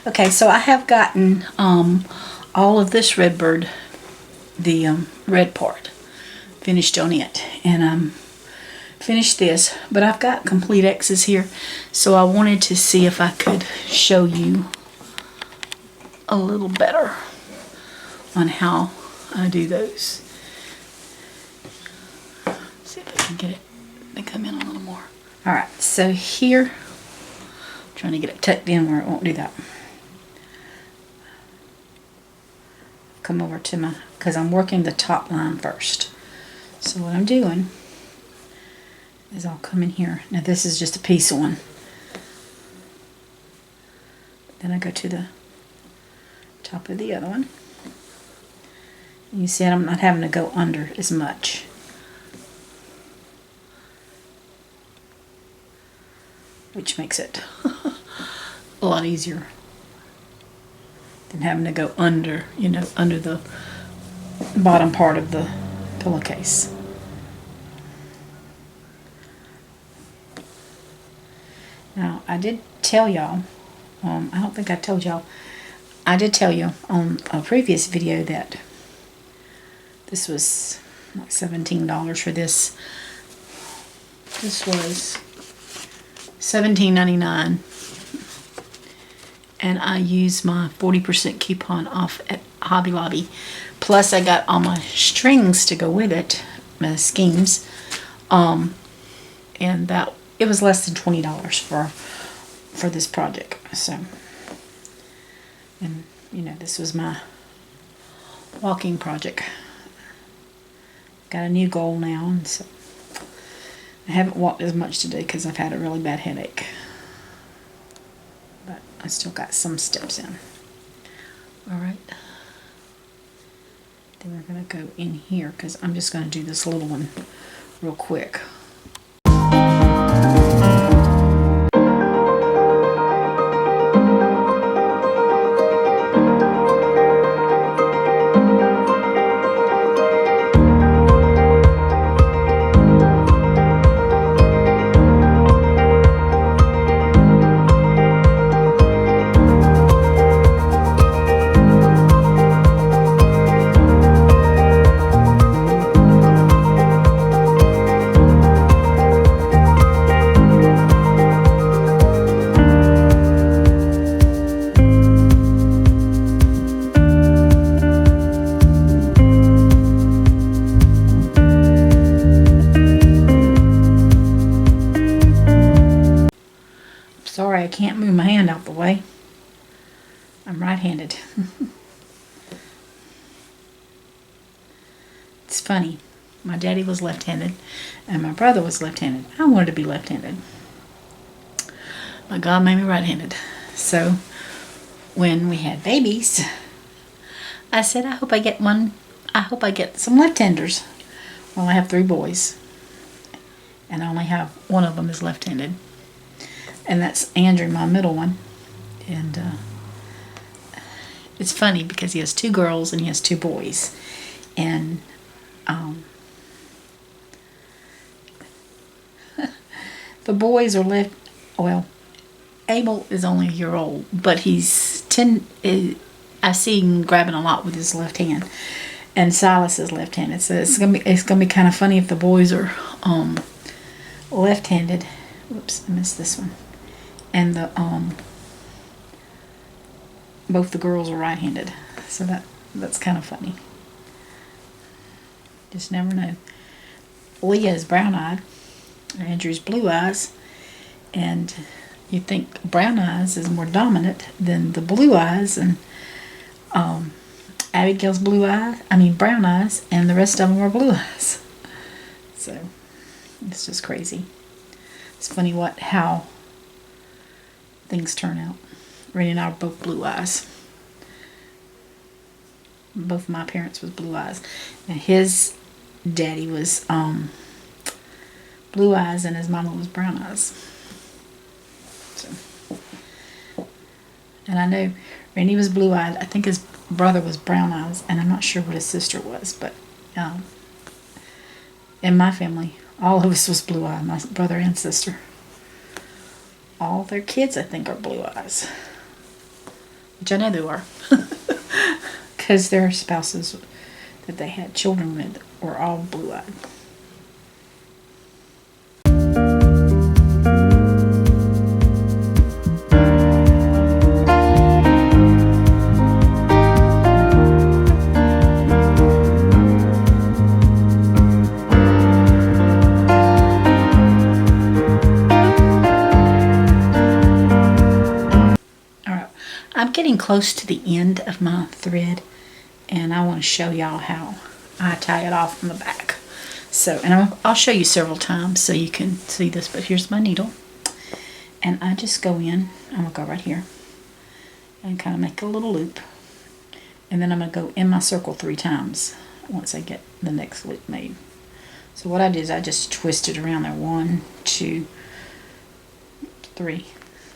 Okay, so I have gotten all of this redbird, the red part, finished on it, and finished this, but I've got complete X's here, so I wanted to see if I could show you a little better on how I do those. See if I can get it to come in a little more. Alright, so here, I'm trying to get it tucked in where it won't do that. Come over to my, because I'm working the top line first. So what I'm doing is I'll come in here. Now this is just a piece of one. Then I go to the top of the other one. And you see I'm not having to go under as much. Which makes it a lot easier than having to go under, you know, under the bottom part of the pillowcase. Now, I did tell y'all, I don't think I told y'all, I did tell you on a previous video that this was like $17 for this. This was $17.99, and I used my 40% coupon off at Hobby Lobby. Plus, I got all my strings to go with it, my schemes, and that it was less than $20 for this project. So, and you know, this was my walking project. Got a new goal now, and so I haven't walked as much today because I've had a really bad headache. But I still got some steps in. Alright. Then we're going to go in here because I'm just going to do this little one real quick. Sorry, I can't move my hand out the way. I'm right-handed. It's funny. My daddy was left-handed, and my brother was left-handed. I wanted to be left-handed, but God made me right-handed. So, when we had babies, I said, I hope I get one. I hope I get some left-handers. Well, I have 3 boys, and I only have one of them is left-handed. And that's Andrew, my middle one. And it's funny because he has 2 girls and he has 2 boys. And the boys are left, well, Abel is only a year old, but he's I see him grabbing a lot with his left hand. And Silas is left-handed. So it's gonna be kind of funny if the boys are left-handed. Whoops, I missed this one. And the both the girls are right-handed, so that's kind of funny. Just never know. Leah is brown-eyed, Andrew's blue eyes, and you think brown eyes is more dominant than the blue eyes, and Abigail's brown eyes, and the rest of them are blue eyes. So it's just crazy. It's funny how things turn out. Randy and I are both blue eyes. Both of my parents was blue eyes. And his daddy was blue eyes and his mama was brown eyes. So, and I know Randy was blue eyed. I think his brother was brown eyes, and I'm not sure what his sister was, but in my family, all of us was blue eyed, my brother and sister. All their kids, I think, are blue eyes. which I know they were, because their spouses that they had children with were all blue-eyed. I'm getting close to the end of my thread, and I want to show y'all how I tie it off from the back. So, and I'll show you several times so you can see this, but here's my needle. And I just go in, I'm going to go right here, and kind of make a little loop. And then I'm going to go in my circle 3 times once I get the next loop made. So what I did is I just twist it around there. 1, 2, 3.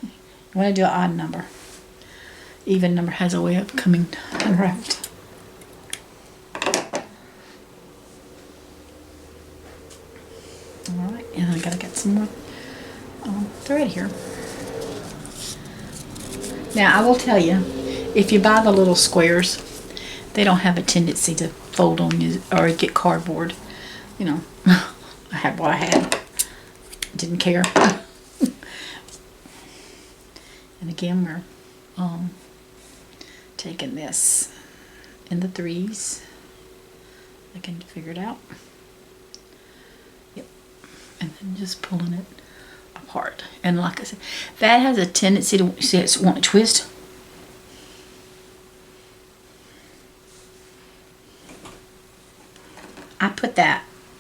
You want to do an odd number. Even number has a way of coming unwrapped. Alright, and I gotta get some more thread here. Now I will tell you, if you buy the little squares, they don't have a tendency to fold on you or get cardboard. You know, I had what I had. Didn't care. And again, we're taking this in the 3s. I can figure it out. Yep. And then just pulling it apart. And like I said, that has a tendency to, see, it's want to twist. I put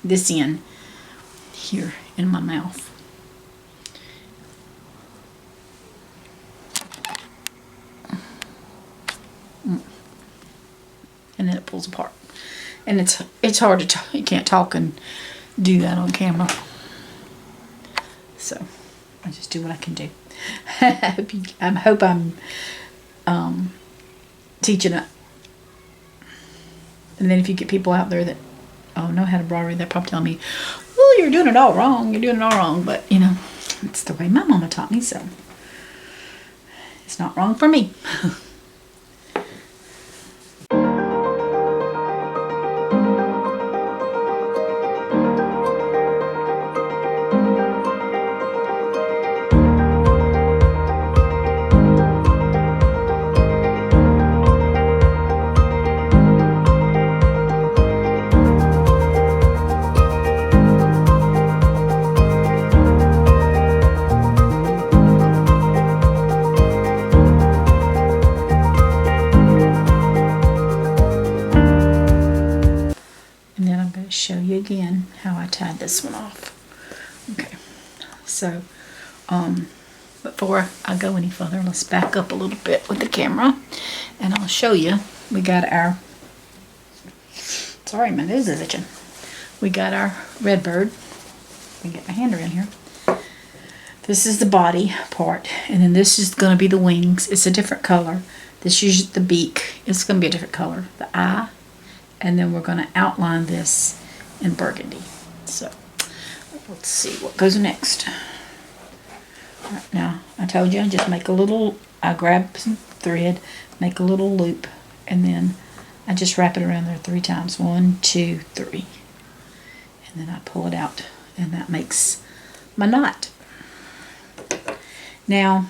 this in here in my mouth. And then it pulls apart. And it's hard to talk. You can't talk and do that on camera. So I just do what I can do. I hope I'm teaching it. And then if you get people out there that know how to embroider, they're probably telling me, well, you're doing it all wrong. You're doing it all wrong. But, you know, it's the way my mama taught me. So it's not wrong for me. Show you again how I tied this one off. Okay, so before I go any further, let's back up a little bit with the camera and I'll show you. We got our, sorry, my nose is itching. We got our red bird. Let me get my hand around here. This is the body part, and then this is going to be the wings. It's a different color. This is the beak. It's going to be a different color. The eye, and then we're going to outline this in burgundy. So let's see what goes next. All right, now I told you I just make a little, I grab some thread, make a little loop, and then I just wrap it around there 3 times. 1, 2, 3. And then I pull it out, and that makes my knot. Now,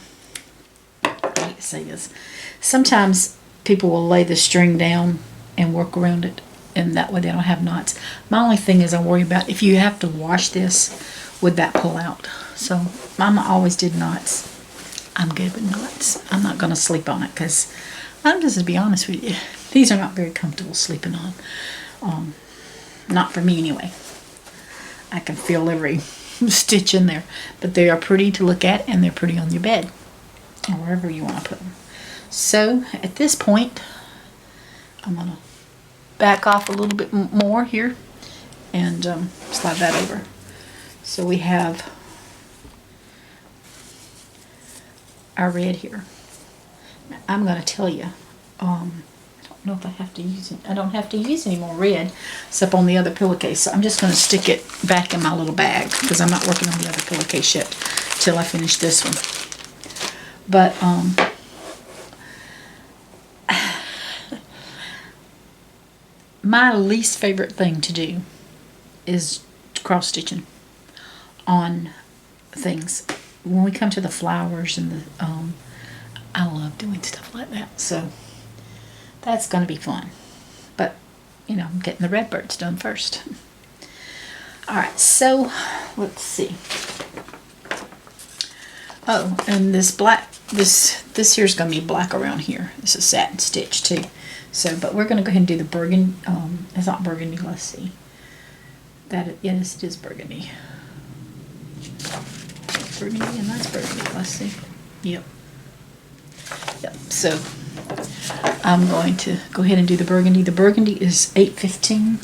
I hate to say this, sometimes people will lay the string down and work around it, and that way they don't have knots. My only thing is I worry about if you have to wash this, would that pull out? So Mama always did knots. I'm good with knots. I'm not going to sleep on it because I'm just to be honest with you, these are not very comfortable sleeping on. Not for me anyway. I can feel every stitch in there, but they are pretty to look at, and they're pretty on your bed or wherever you want to put them. So at this point, I'm going to back off a little bit more here and slide that over. So we have our red here. Now, I'm going to tell you, I don't know if I have to use it. I don't have to use any more red except on the other pillowcase. So I'm just going to stick it back in my little bag because I'm not working on the other pillowcase yet till I finish this one. But My least favorite thing to do is cross stitching on things. When we come to the flowers and the I love doing stuff like that, so that's going to be fun. But I'm getting the redbirds done first. All right, so let's see. Oh, and this black, this here's going to be black around here. This is satin stitch too. So, but we're going to go ahead and do the burgundy. It's not burgundy. Let's see. Yes, it is burgundy. Burgundy, and that's burgundy. Let's see. Yep. So I'm going to go ahead and do the burgundy. The burgundy is 815.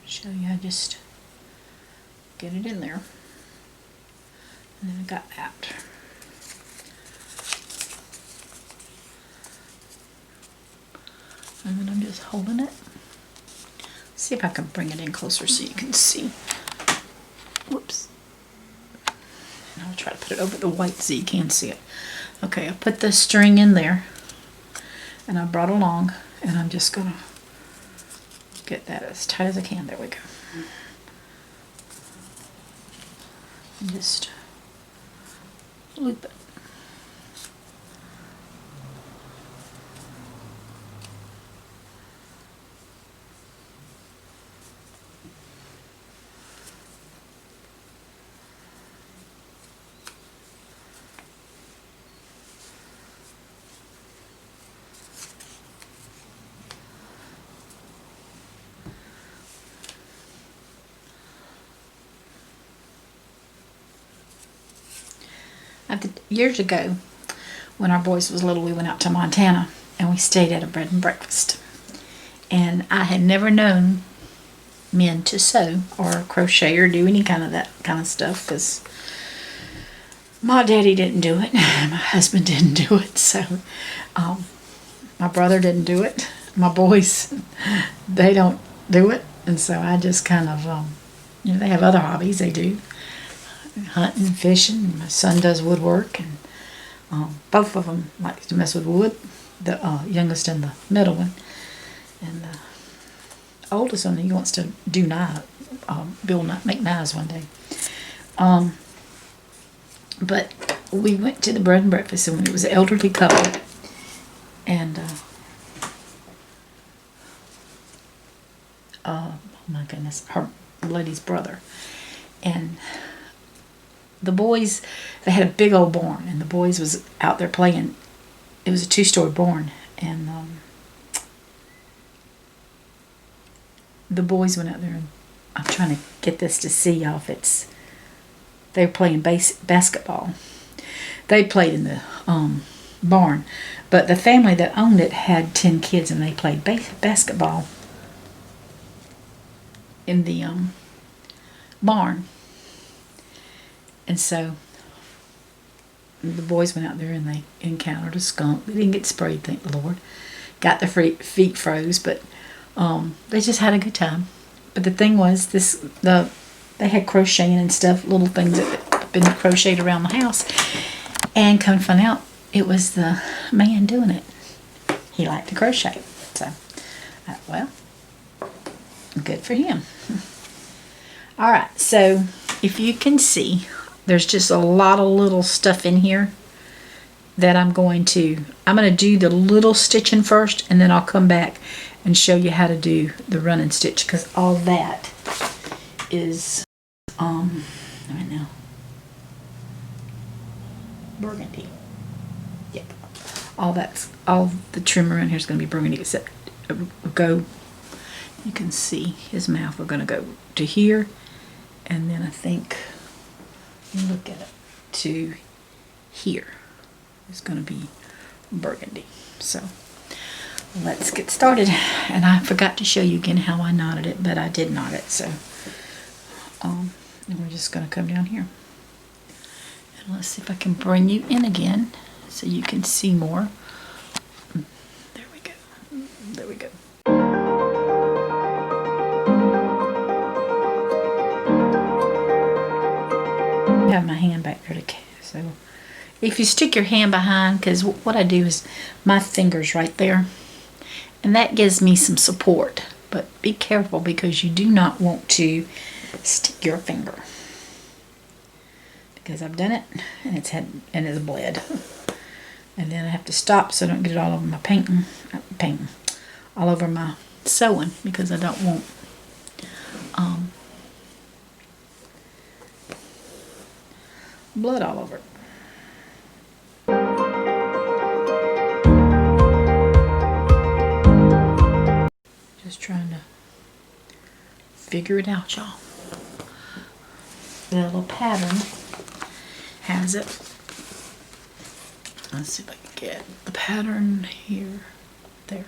Show you, I just get it in there, and then I got that. And then I'm just holding it. See if I can bring it in closer so you can see. Whoops. And I'll try to put it over the white so you can see it. Okay, I put the string in there, and I brought along, and I'm just gonna get that as tight as I can. There we go. And just loop it. Years ago, when our boys was little, we went out to Montana and we stayed at a bread and breakfast. And I had never known men to sew or crochet or do any kind of that kind of stuff, because my daddy didn't do it, my husband didn't do it, so my brother didn't do it, my boys, they don't do it, and so I just kind of, they have other hobbies they do. Hunting, fishing. My son does woodwork, and both of them like to mess with wood. The youngest and the middle one, and the oldest one, he wants to do make knives one day. But we went to the bread and breakfast, and it was an elderly couple, and oh my goodness, her lady's brother, and the boys, they had a big old barn, and the boys was out there playing. It was a 2-story barn, and the boys went out there, and I'm trying to get this to see y'all if it's, they were playing basketball. They played in the barn, but the family that owned it had 10 kids, and they played basketball in the barn. And so the boys went out there and they encountered a skunk. They didn't get sprayed, thank the Lord. Got their feet froze, but they just had a good time. But the thing was, they had crocheting and stuff, little things that had been crocheted around the house. And come to find out, it was the man doing it. He liked to crochet. So, well, good for him. All right, so if you can see, there's just a lot of little stuff in here that I'm going to do the little stitching first, and then I'll come back and show you how to do the running stitch, because all that is right now burgundy. Yep. All the trim around here is going to be burgundy, except you can see his mouth. We're going to go to here, and then I think, look at it, to here is going to be burgundy. So let's get started. And I forgot to show you again how I knotted it, but I did knot it. So and we're just going to come down here, and let's see if I can bring you in again so you can see more. There we go. There we go. have my hand back there to so if you stick your hand behind, because what I do is my finger's right there, and that gives me some support. But be careful, because you do not want to stick your finger, because I've done it and it's bled, and then I have to stop so I don't get it all over my painting, all over my sewing, because I don't want blood all over it. Just trying to figure it out, y'all. The little pattern has it. Let's see if I can get the pattern here. There.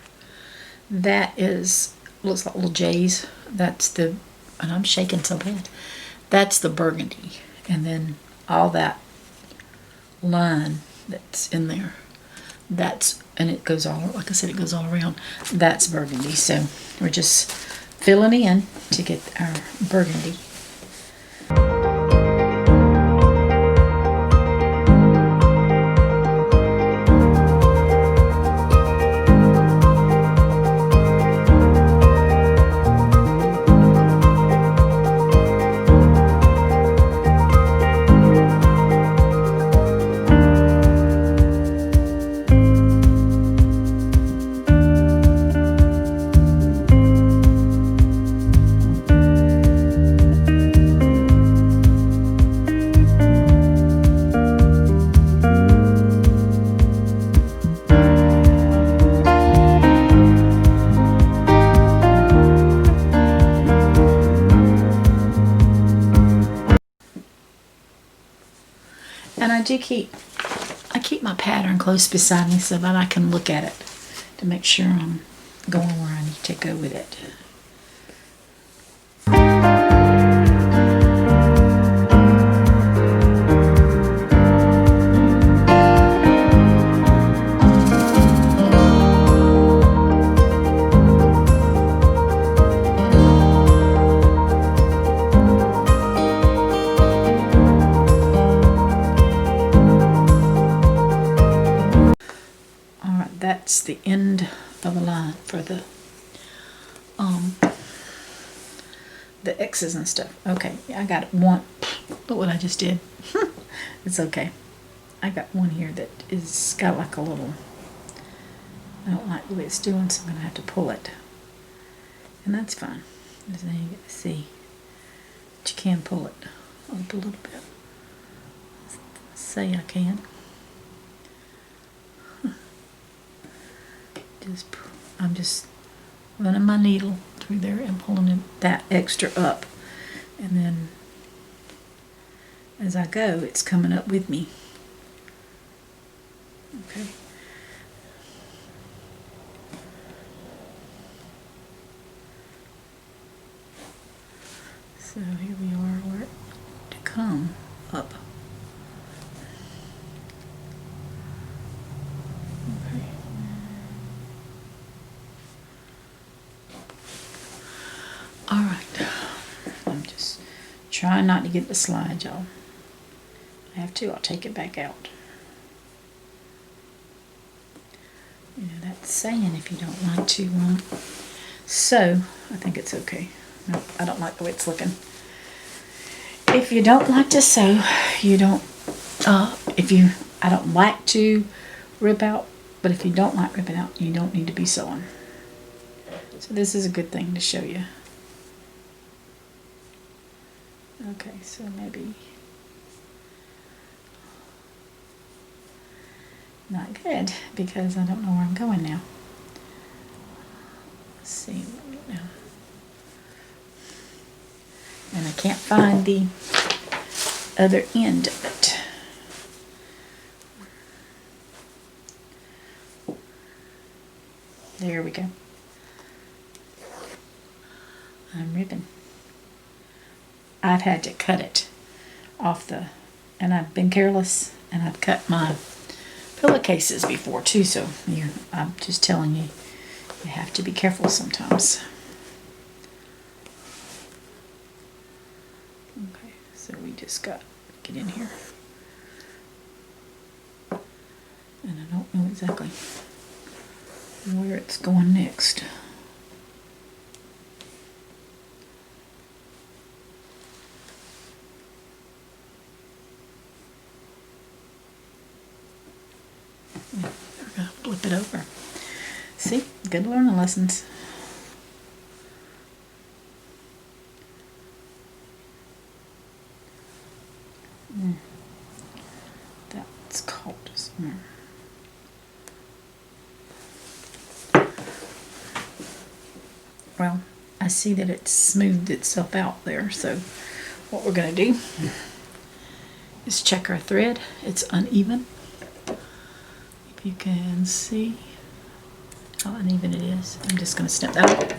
That looks like little J's. That's the, and I'm shaking so bad. That's the burgundy. And then all that line that's in there, and it goes all, like I said, it goes all around. That's burgundy. So we're just filling in to get our burgundy. And I keep my pattern close beside me so that I can look at it to make sure I'm going where I need to go with it. That's the end of the line for the X's and stuff. Okay, I got one. Look what I just did. It's okay. I got one here that is got like a little, I don't like the way it's doing, so I'm gonna have to pull it, and that's fine. Just then you get to see, but you can pull it up a little bit. Let's say I can. I'm just running my needle through there and pulling that extra up, and then as I go, it's coming up with me. Okay. So here we are, where to come up. Okay. All right. I'm just trying not to get the slide, y'all. I have to. I'll take it back out. You know, that's saying if you don't like to sew, I think it's okay. No, I don't like the way it's looking. If you don't like to sew, you don't, I don't like to rip out, but if you don't like ripping out, you don't need to be sewing. So this is a good thing to show you. Okay, so maybe not good, because I don't know where I'm going now. Let's see now. And I can't find the other end of it. There we go. I'm ripping. I've had to cut it off and I've been careless, and I've cut my pillowcases before too, so I'm just telling you, you have to be careful sometimes. Okay, so we just got get in here. And I don't know exactly where it's going next. We're going to flip it over. See? Good learning lessons. That's cold. Well, I see that it's smoothed itself out there, so what we're going to do is check our thread. It's uneven. If you can see how uneven it is, I'm just going to snip that up.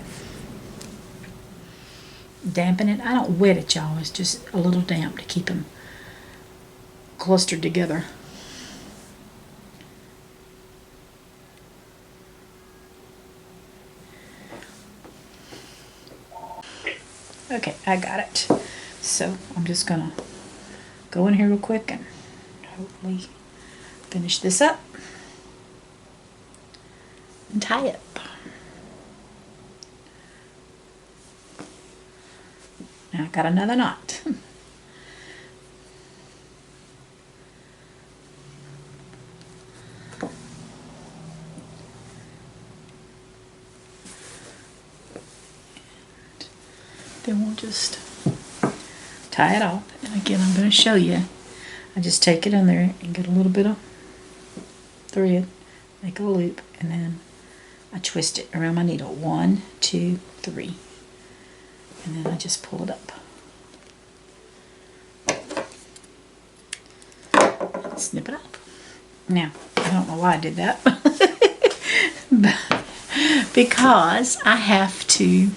Dampen it. I don't wet it, y'all. It's just a little damp to keep them clustered together. Okay, I got it. So I'm just gonna go in here real quick and hopefully finish this up and tie it up. Now I got another knot. Then we'll just tie it off. And again, I'm going to show you. I just take it in there and get a little bit of thread, make a loop, and then I twist it around my needle. 1, 2, 3. And then I just pull it up. Snip it up. Now, I don't know why I did that. Because I have to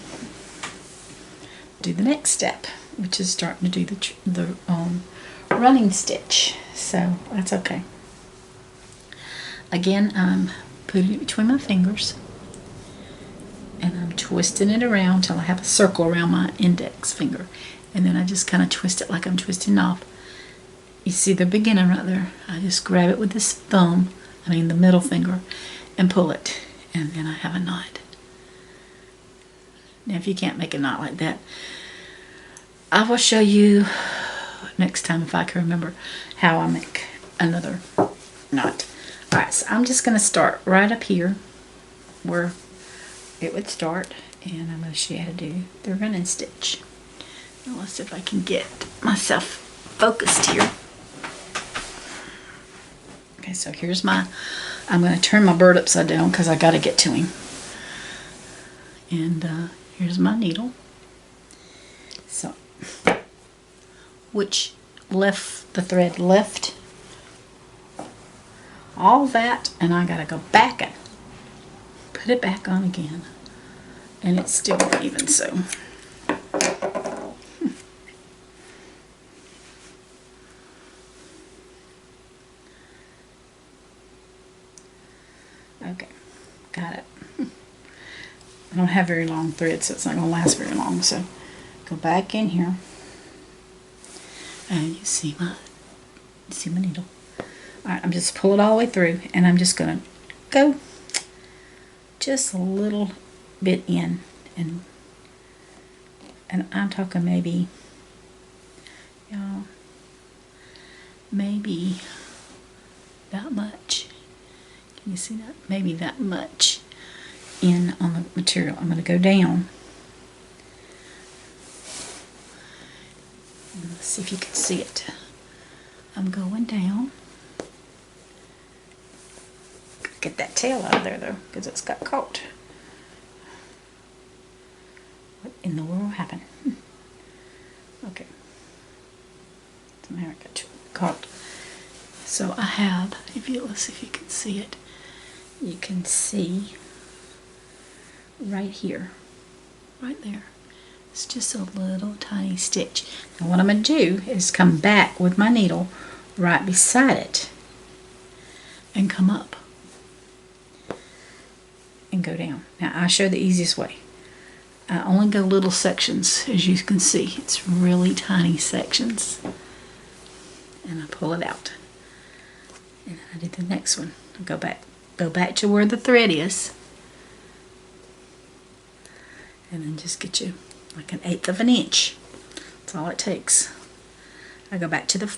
do the next step, which is starting to do the running stitch. So that's okay. Again, I'm putting it between my fingers and I'm twisting it around till I have a circle around my index finger, and then I just kind of twist it like I'm twisting off. You see the beginning right there? I just grab it with this thumb, the middle finger, and pull it, and then I have a knot. Now if you can't make a knot like that, I will show you next time, if I can remember, how I make another knot. Alright, so I'm just going to start right up here where it would start, and I'm going to show you how to do the running stitch. Now let's see if I can get myself focused here. Okay, so here's my, I'm going to turn my bird upside down because I got to get to him. And here's my needle. So, which left the thread left, all that, and I got to go back and put it back on again, and it's still even. So okay, got it. I don't have very long thread, so it's not going to last very long. So go back in here, and you see my needle. All right, I'm just pull it all the way through, and I'm just going to go just a little bit in, and I'm talking maybe, y'all, maybe that much. Can you see that? Maybe that much in on the material. I'm going to go down. Let's see if you can see it. I'm going down. Get that tail out of there though, because it's got caught. What in the world happened? Okay. Somehow it got caught. So I have, let's see if you can see it. You can see right here, right there. It's just a little tiny stitch. And what I'm going to do is come back with my needle right beside it and come up and go down. Now I'll show the easiest way. I only go little sections, as you can see. It's really tiny sections. and I pull it out. And I do the next one. I go back to where the thread is, and then just get you like 1/8 of an inch. That's all it takes. I go back to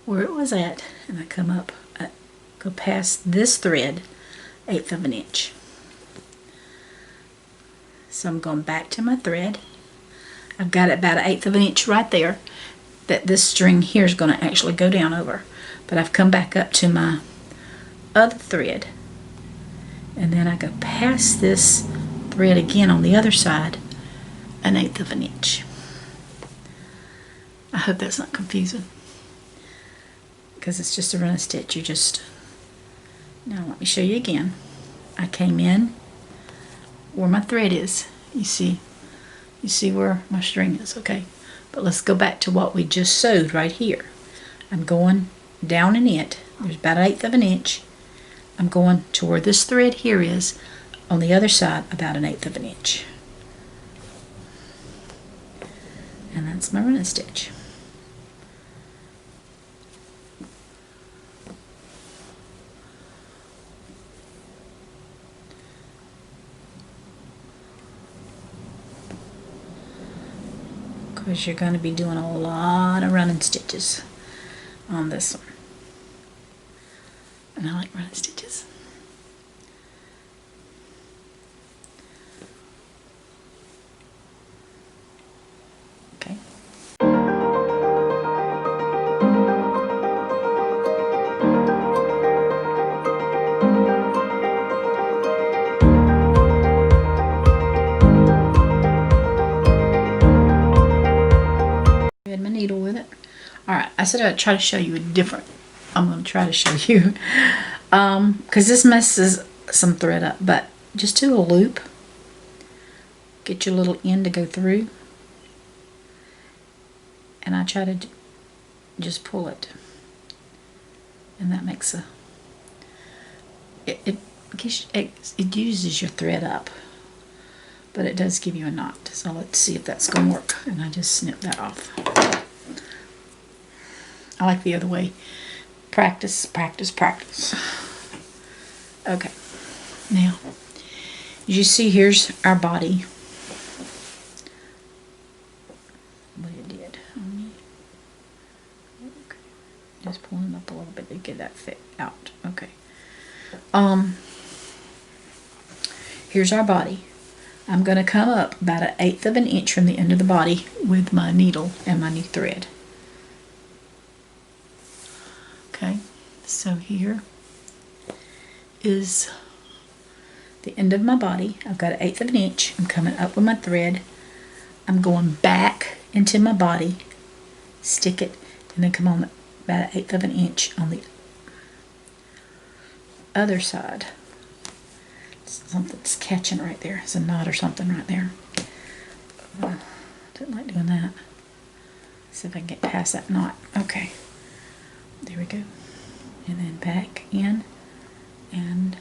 where it was at, and I come up, go past this thread, 1/8 of an inch. So I'm going back to my thread. I've got it about 1/8 of an inch right there that this string here is going to actually go down over. But I've come back up to my other thread, and then I go past this thread again on the other side, 1/8 of an inch. I hope that's not confusing, because it's just a running stitch. Now let me show you again. I came in where my thread is. You see where my string is, okay? But let's go back to what we just sewed right here. I'm going down in it. There's about 1/8 of an inch. I'm going to where this thread here is, on the other side about 1/8 of an inch. And that's my running stitch. Because you're going to be doing a lot of running stitches on this one. And I like running stitches. Okay. My needle with it. Alright, I said I'd try to show you a different. I'm going to try to show you. Because this messes some thread up. But just do a loop. Get your little end to go through. And I try to just pull it. And that makes a... It uses your thread up. But it does give you a knot. So let's see if that's going to work. And I just snip that off. I like the other way. Practice, practice, practice. Okay. Now, as you see, here's our body. What it did. Okay. Just pulling up a little bit to get that fit out. Okay. Here's our body. I'm going to come up about 1/8 of an inch from the end of the body with my needle and my new thread. Okay, so here is the end of my body. I've got 1/8 of an inch. I'm coming up with my thread. I'm going back into my body, stick it, and then come on about 1/8 of an inch on the other side. Something's catching right there. It's a knot or something right there. Didn't like doing that. See if I can get past that knot. Okay. There we go. And then back in and